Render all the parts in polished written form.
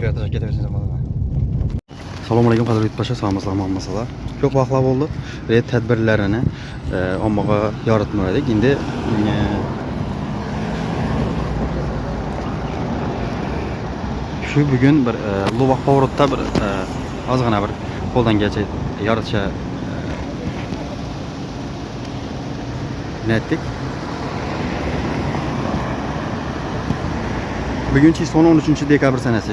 Yaratıcı getirsiniz ama. Assalomu alaykum qadrli yurtdoshlar, sog'misizlarmi hammasizlar. Ko'p vaqtlar bo'ldi. Red tadbirlarini ommaga yoritmadik. Endi shu bugun bir Lubaq Povrotda bir ozgina bir qo'ldan kelsa yoritcha netdik. Bugunchi son 13 dekabr sanasi.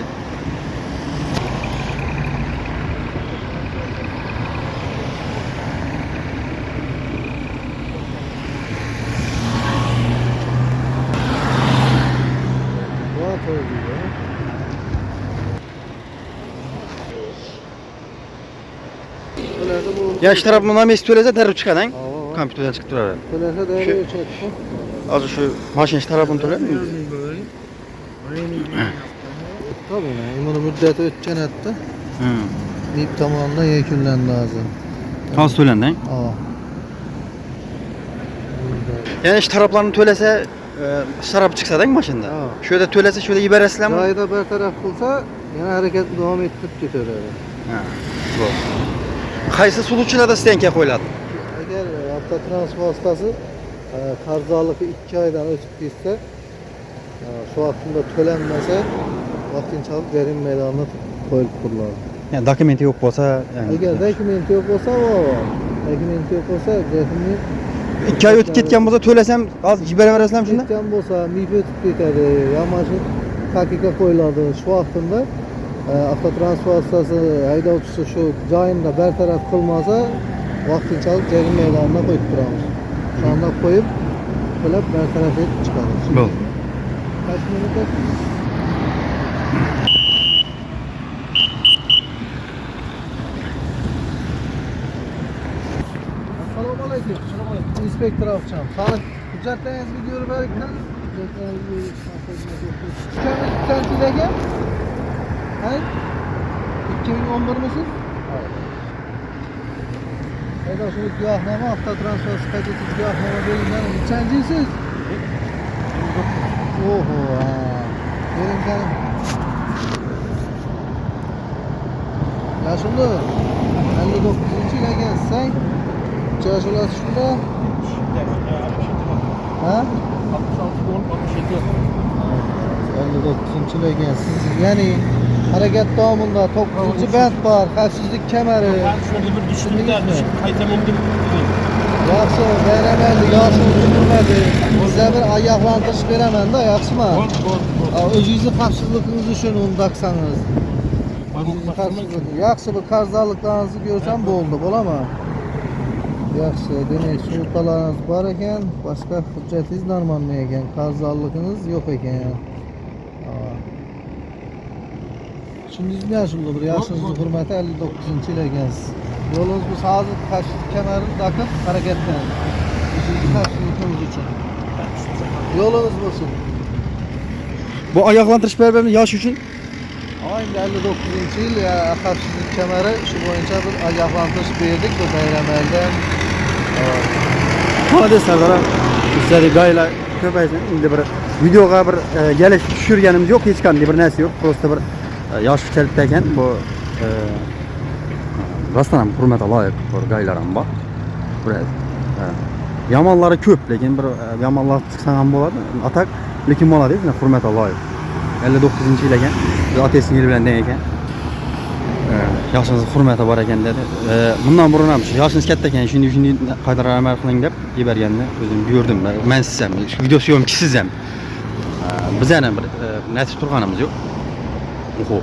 Ya şu taraf bundan mesut öylese derip çıkan kompüterden çıkıp durar. Öylese derip çıkıyor. Az şu maşin şu tarafını tutar mı? Tabii ne, bunu müddeti ötken etti. MİP tamamında yekünlendi lazım. Nasıl söylendi? Yani şu taraflarını tölese şarap çıksa da maşında. Şöyle tölese şöyle iberesler mi? Rayda bertaraf kılsa yine hareketli devam ettirip gidiyor öyle. Bu. Kaysı suluçlarda stenke koyuladı. Eğer avtotrans vasıtası karzalıkı 2 aydan ötüktüyse şu hakkında tölenmese vaktin çalıp verim meydanına koyup kurular. Yani dokumenti yok olsa yani. Eğer dokumenti yok olsa o var. Dokumenti yok olsa resmi 2 ay ötüp ketken bolsa tölesem az jibere veresem şunda? Ketken bolsa MİP ötüp ketedi. Yamaçın hakika koyuladı. Şu hakkında avtotrans vasıtası haydavçısı şu cayında bertaraf kılmasa vaktin çalıp verim meydanına koyup durarız. Şu anda koyup böyle bertaraf edip çıkarız. Bu. Kaç minut? Assalamu alaikum. İnspektör alacağım. Sağlık hüccetlerinizi görüp verirken sen çilege? Hayır. 2011 misin? Evet. Eda şunu güyahnama, hafta transfer sıkacısı güyahnama bölümden neçencisiz? Oho ha. Benim canım. Yaşında 59. ile gelsen yaş olası şurada. Ha? 59. ile gelsin. Yani hareket doğumunda toplucu bent var, xavfsizlik kemeri. Şöyle bir düşündüler, kayıtlanındım. Yaxşı, bəyənəməldi, yaxşı üzülmədi. Sizə bir ayaqlandırış verəmən də, yaxşı mı? Özünüzü xavfsizlikiniz üçün onu taksanız. Yaxşı, bu karzalıklarınızı görsəm bu oldu, bolama? Yaxşı, demək, sultalarınız var ekan, başqa hüccətiniz normal ekan, karzallıqınız yox ekan. Şimdi ne yaşında bir yaşınızı hürmeti 59. ile ekansiz. Yolunuz bu sağlık xavfsizlik kemerini takıp hareketlenin. Üçüncü xavfsizlikiniz için. Yolunuz bulsun. Bu ayaklandırış berbemi yaş için? Aynı 59. yıl ya xavfsizlik kemeri şu boyunca bir ayaklandırış verdik bu bayramlardan. Hadi Serdar'a bizleri gayla köpəysin. İndi bir videoga bir geliş düşürgenimiz yok, hiç kan bir nesi yok. Prosta bir yaş içerikdeyken bu rastlanam hürmete layık bir gaylaram bak. Buraya yamanları köp, lekin bir yamanlar çıksan ham bo'ladi. Atak lekin molades, hürmete layık. 59. yil ekan. Atesini yil bilan ekan. Yaşınız hürmete var ekan dedi. Bundan burun ham shu yaşınız katta ekan, shuni qaytar amal qiling deb yeberganini o'zim gördüm. Men siz ham videosi yo'qki siz ham. Biz yana bir natija turganimiz yo'q. Oho.